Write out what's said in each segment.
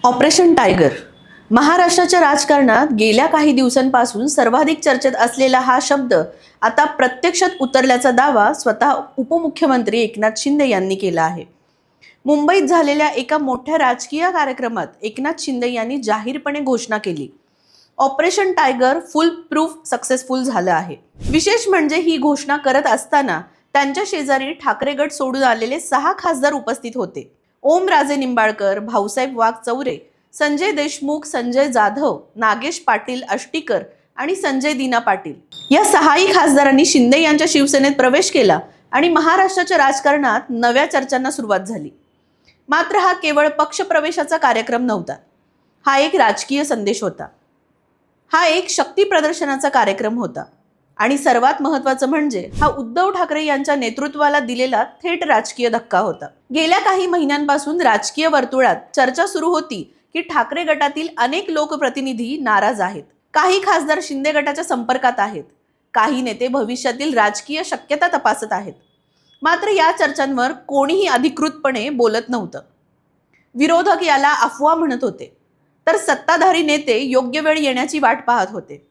Operation tiger महाराष्ट्राच्या राजकारणात गेल्या काही दिवसांपासून सर्वाधिक चर्चेत असलेला हा शब्द आता प्रत्यक्षात उतरल्याचा दावा स्वतः उपमुख्यमंत्री एकनाथ शिंदे यांनी केला आहे. मुंबईत झालेल्या एका मोठ्या राजकीय कार्यक्रमात एकनाथ शिंदे यांनी जाहीरपणे घोषणा केली, ऑपरेशन टायगर फुल प्रूफ सक्सेसफुल झालं आहे. विशेष म्हणजे ही घोषणा करत असताना त्यांच्या शेजारी ठाकरे गट सोडून आलेले 6 खासदार उपस्थित होते. ओमराजे निंबाळकर, भाऊसाहेब वाघ चौरे, संजय देशमुख, संजय जाधव, नागेश पाटील आष्टीकर आणि संजय दिना पाटील या 6ही खासदारांनी शिंदे यांच्या शिवसेनेत प्रवेश केला आणि महाराष्ट्राच्या राजकारणात नव्या चर्चांना सुरुवात झाली. मात्र हा केवळ पक्ष प्रवेशाचा कार्यक्रम नव्हता, हा एक राजकीय संदेश होता. हा एक शक्ती प्रदर्शनाचा कार्यक्रम होता आणि सर्वात महत्त्वाचं म्हणजे हा उद्धव ठाकरे यांच्या नेतृत्वाला दिलेला थेट राजकीय धक्का होता. गेल्या काही महिन्यांपासून राजकीय वर्तुळात चर्चा सुरू होती की ठाकरे गटातील अनेक लोकप्रतिनिधी नाराज आहेत. काही खासदार शिंदे गटाच्या संपर्कात आहेत, काही नेते भविष्यातील राजकीय शक्यता तपासत आहेत. मात्र या चर्चांवर कोणीही अधिकृतपणे बोलत नव्हतं. विरोधक याला अफवा म्हणत होते, तर सत्ताधारी नेते योग्य वेळ येण्याची वाट पाहत होते.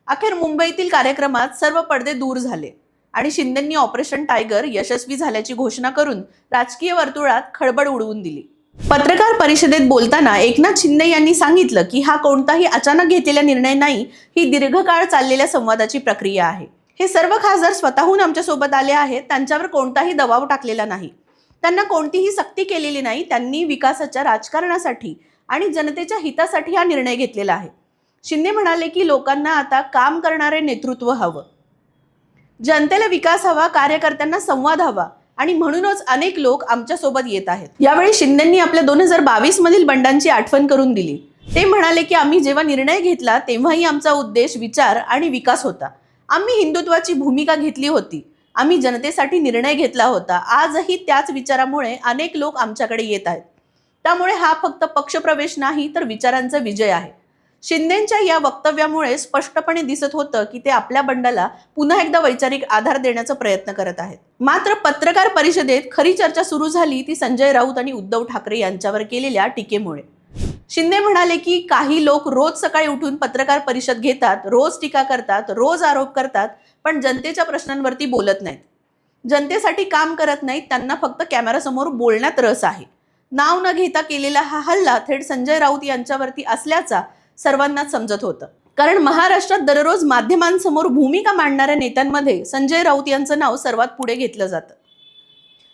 अखेर मुंबईतील कार्यक्रमात सर्व पडदे दूर झाले आणि शिंदेंनी ऑपरेशन टायगर यशस्वी झाल्याची घोषणा करून राजकीय वर्तुळात खळबळ उडवून दिली. पत्रकार परिषदेत बोलताना एकनाथ शिंदे यांनी सांगितलं की हा कोणताही अचानक घेतलेला निर्णय नाही, ही दीर्घकाळ चाललेल्या संवादाची प्रक्रिया आहे. हे सर्व खासदार स्वतःहून आमच्यासोबत आले आहेत, त्यांच्यावर कोणताही दबाव टाकलेला नाही, त्यांना कोणतीही सक्ती केलेली नाही. त्यांनी विकासाच्या राजकारणासाठी आणि जनतेच्या हितासाठी हा निर्णय घेतलेला आहे. शिंदे म्हणाले की लोकांना आता काम करणारे नेतृत्व हवं, जनतेला विकास हवा, कार्यकर्त्यांना संवाद हवा आणि म्हणूनच अनेक लोक आमच्या सोबत येत आहेत. यावेळी शिंदेंनी आपल्या 2022 मधील बंडांची आठवण करून दिली. ते म्हणाले की आम्ही जेव्हा निर्णय घेतला तेव्हाही आमचा उद्देश विचार आणि विकास होता. आम्ही हिंदुत्वाची भूमिका घेतली होती, आम्ही जनतेसाठी निर्णय घेतला होता. आजही त्याच विचारामुळे अनेक लोक आमच्याकडे येत आहेत. त्यामुळे हा फक्त पक्षप्रवेश नाही तर विचारांचा विजय आहे. शिंदेंच्या या वक्तव्यामुळे स्पष्टपणे दिसत होतं की ते आपल्या बंडाला पुन्हा एकदा वैचारिक आधार देण्याचा प्रयत्न करत आहेत. मात्र पत्रकार परिषदेत खरी चर्चा सुरू झाली ती संजय राऊत आणि उद्धव ठाकरे यांच्यावर केलेल्या टीकेमुळे. शिंदे म्हणाले की काही लोक रोज सकाळी उठून पत्रकार परिषद घेतात, रोज टीका करतात, रोज आरोप करतात, पण जनतेच्या प्रश्नांवरती बोलत नाहीत, जनतेसाठी काम करत नाहीत. त्यांना फक्त कॅमेरासमोर बोलण्यात रस आहे. नाव न घेता केलेला हा हल्ला थेट संजय राऊत यांच्यावरती असल्याचा सर्वांनाच समजत होतं. कारण महाराष्ट्रात दररोज माध्यमांसमोर भूमिका मांडणाऱ्या नेत्यांमध्ये संजय राऊत यांचं नाव सर्वात पुढे घेतलं जातं.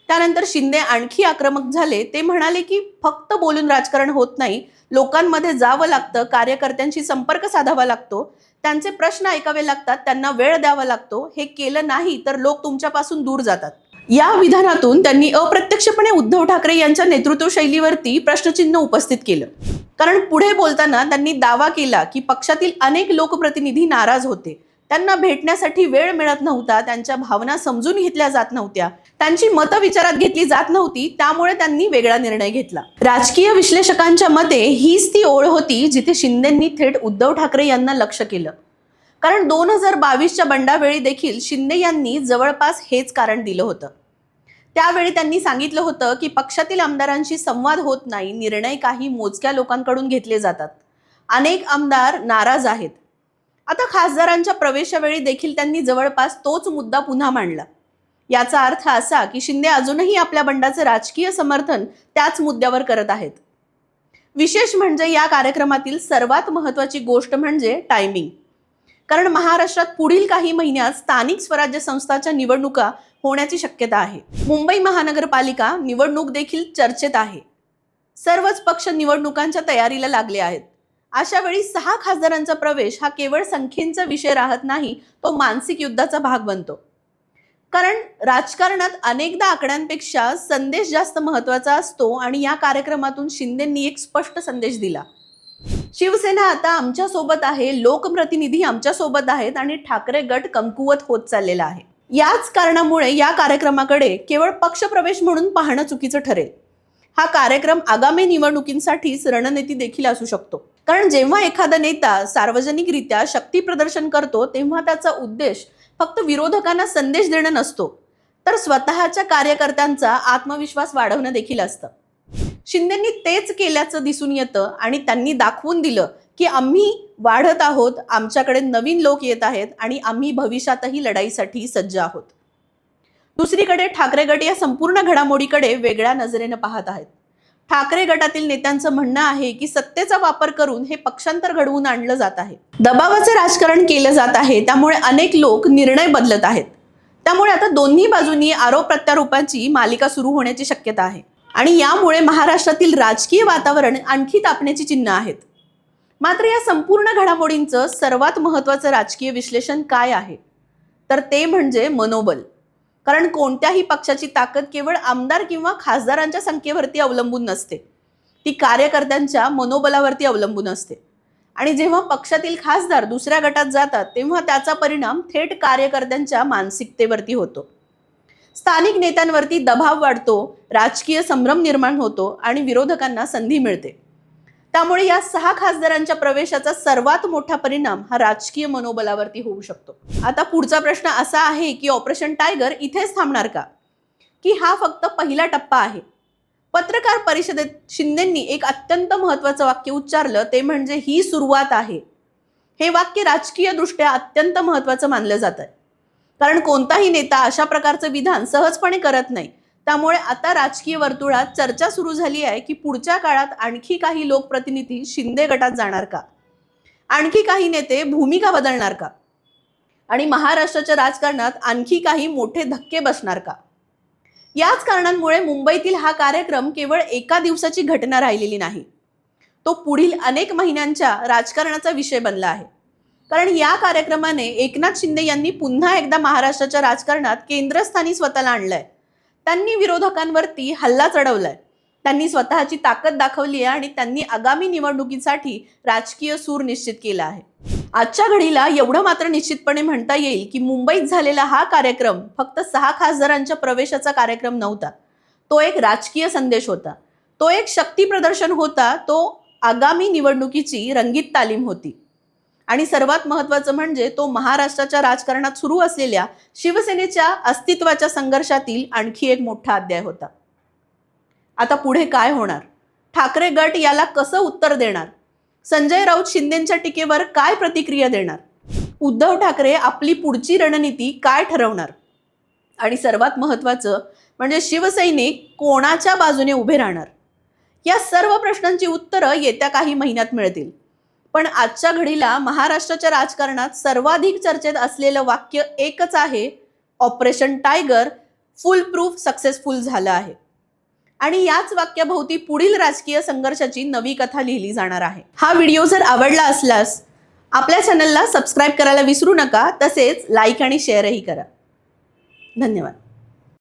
त्यानंतर शिंदे आणखी आक्रमक झाले. ते म्हणाले की फक्त बोलून राजकारण होत नाही, लोकांमध्ये जावं लागतं, कार्यकर्त्यांशी संपर्क साधावा लागतो, त्यांचे प्रश्न ऐकावे लागतात, त्यांना वेळ द्यावा लागतो. हे केलं नाही तर लोक तुमच्यापासून दूर जातात. या विधानातून त्यांनी अप्रत्यक्षपणे उद्धव ठाकरे यांच्या नेतृत्व शैलीवरती प्रश्नचिन्ह उपस्थित केलं. कारण पुढे बोलताना त्यांनी दावा केला की पक्षातील अनेक लोकप्रतिनिधी नाराज होते, त्यांना भेटण्यासाठी वेळ मिळत नव्हता, त्यांच्या भावना समजून घेतल्या जात नव्हत्या, त्यांची मतं विचारात घेतली जात नव्हती, त्यामुळे त्यांनी वेगळा निर्णय घेतला. राजकीय विश्लेषकांच्या मते हीच ती ओळ होती जिथे शिंदेंनी थेट उद्धव ठाकरे यांना लक्ष केलं. कारण 2022च्या बंडावेळी देखील शिंदे यांनी जवळपास हेच कारण दिलं होतं. त्यावेळी त्यांनी सांगितलं होतं की पक्षातील आमदारांशी संवाद होत नाही, निर्णय काही मोजक्या लोकांकडून घेतले जातात, अनेक आमदार नाराज आहेत. आता खासदारांच्या प्रवेशावेळी देखील त्यांनी जवळपास तोच मुद्दा पुन्हा मांडला. याचा अर्थ असा की शिंदे अजूनही आपल्या बंडाचे राजकीय समर्थन त्याच मुद्द्यावर करत आहेत. विशेष म्हणजे या कार्यक्रमातील सर्वात महत्त्वाची गोष्ट म्हणजे टायमिंग. कारण महाराष्ट्रात पुढील काही महिन्यात स्थानिक स्वराज्य संस्थांच्या निवडणुका होण्याची शक्यता आहे. मुंबई महानगरपालिका निवडणूक देखील चर्चेत आहे. सर्वच पक्ष निवडणुकांच्या तयारीला लागले आहेत. अशा वेळी 6 खासदारांचा प्रवेश हा केवळ संख्येचा विषय राहत नाही, तो मानसिक युद्धाचा भाग बनतो. कारण राजकारणात अनेकदा आकड्यांपेक्षा संदेश जास्त महत्त्वाचा असतो आणि या कार्यक्रमातून शिंदेंनी एक स्पष्ट संदेश दिला. शिवसेना आता आमच्या सोबत आहे, लोकप्रतिनिधी आमच्या सोबत आहेत आणि ठाकरे गट कमकुवत होत चाललेला आहे. याच कारणामुळे या कार्यक्रमाकडे केवळ पक्षप्रवेश म्हणून पाहणं चुकीचं ठरेल. हा कार्यक्रम आगामी निवडणुकींसाठीच रणनीती देखील असू शकतो. कारण जेव्हा एखादा नेता सार्वजनिकरित्या शक्ती प्रदर्शन करतो तेव्हा त्याचा उद्देश फक्त विरोधकांना संदेश देणं नसतो, तर स्वतःच्या कार्यकर्त्यांचा आत्मविश्वास वाढवणं देखील असतं. शिंदेंनी तेच केल्याचं दिसून येतं आणि त्यांनी दाखवून दिलं की आम्ही वाढत आहोत, आमच्याकडे नवीन लोक येत आहेत आणि आम्ही भविष्यातही लढाईसाठी सज्ज आहोत. दुसरीकडे ठाकरे गट या संपूर्ण घडामोडीकडे वेगळ्या नजरेनं पाहत आहेत. ठाकरे गटातील नेत्यांचं म्हणणं आहे की सत्तेचा वापर करून हे पक्षांतर घडवून आणलं जात आहे. दबावाचे राजकारण केलं जात आहे, त्यामुळे अनेक लोक निर्णय बदलत आहेत. त्यामुळे आता दोन्ही बाजूंनी आरोप प्रत्यारोपांची मालिका सुरू होण्याची शक्यता आहे आणि यामुळे महाराष्ट्रातील राजकीय वातावरण आणखी तापण्याची चिन्ह आहेत. मात्र या संपूर्ण घडामोडींचं सर्वात महत्त्वाचं राजकीय विश्लेषण काय आहे, तर ते म्हणजे मनोबल. कारण कोणत्याही पक्षाची ताकद केवळ आमदार किंवा खासदारांच्या संख्येवरती अवलंबून नसते, ती कार्यकर्त्यांच्या मनोबलावरती अवलंबून असते. आणि जेव्हा पक्षातील खासदार दुसऱ्या गटात जातात तेव्हा त्याचा परिणाम थेट कार्यकर्त्यांच्या मानसिकतेवरती होतो. स्थानिक नेत्यांवरती दबाव वाढतो, राजकीय संभ्रम निर्माण होतो आणि विरोधकांना संधी मिळते. त्यामुळे या 6 खासदारांच्या प्रवेशाचा सर्वात मोठा परिणाम हा राजकीय मनोबलावरती होऊ शकतो. आता पुढचा प्रश्न असा आहे की ऑपरेशन टायगर इथेच थांबणार का, की हा फक्त पहिला टप्पा आहे? पत्रकार परिषदेत शिंदेंनी एक अत्यंत महत्त्वाचं वाक्य उच्चारलं, ते म्हणजे ही सुरुवात आहे. हे वाक्य राजकीय दृष्ट्या अत्यंत महत्त्वाचं मानलं जातं, कारण कोणताही नेता अशा प्रकारचं विधान सहजपणे करत नाही. त्यामुळे आता राजकीय वर्तुळात चर्चा सुरू झाली आहे की पुढच्या काळात आणखी काही लोकप्रतिनिधी शिंदे गटात जाणार का, आणखी काही नेते भूमिका बदलणार का आणि महाराष्ट्राच्या राजकारणात आणखी काही मोठे धक्के बसणार का? याच कारणांमुळे मुंबईतील हा कार्यक्रम केवळ एका दिवसाची घटना राहिलेली नाही, तो पुढील अनेक महिन्यांच्या राजकारणाचा विषय बनला आहे. कारण या कार्यक्रमाने एकनाथ शिंदे यांनी पुन्हा एकदा महाराष्ट्राच्या राजकारणात केंद्रस्थानी स्वतःला आणलंय. त्यांनी विरोधकांवरती हल्ला चढवलाय, त्यांनी स्वतःची ताकद दाखवली आहे आणि त्यांनी आगामी निवडणुकीसाठी राजकीय सूर निश्चित केला आहे. आजच्या घडीला एवढं मात्र निश्चितपणे म्हणता येईल की मुंबईत झालेला हा कार्यक्रम फक्त 6 खासदारांच्या प्रवेशाचा कार्यक्रम नव्हता, तो एक राजकीय संदेश होता, तो एक शक्ती प्रदर्शन होता, तो आगामी निवडणुकीची रंगीत तालीम होती. आणि सर्वात महत्त्वाचं म्हणजे तो महाराष्ट्राच्या राजकारणात सुरू असलेल्या शिवसेनेच्या अस्तित्वाच्या संघर्षातील आणखी एक मोठा अध्याय होता. आता पुढे काय होणार? ठाकरे गट याला कसं उत्तर देणार? संजय राऊत शिंदेंच्या टीकेवर काय प्रतिक्रिया देणार? उद्धव ठाकरे आपली पुढची रणनीती काय ठरवणार? आणि सर्वात महत्त्वाचं म्हणजे शिवसैनिक कोणाच्या बाजूने उभे राहणार? या सर्व प्रश्नांची उत्तरं येत्या काही महिन्यात मिळतील. पण आजच्या घडीला महाराष्ट्राच्या राजकारणात सर्वाधिक चर्चेत असलेलं वाक्य एकच आहे, ऑपरेशन टायगर फुल प्रूफ सक्सेसफुल झालं आहे. आणि याच वाक्याभोवती पुढील राजकीय संघर्षाची नवी कथा लिहिली जाणार आहे. हा व्हिडिओ जर आवडला असल्यास आपल्या चॅनलला सबस्क्राईब करायला विसरू नका, तसेच लाईक आणि शेअरही करा. धन्यवाद.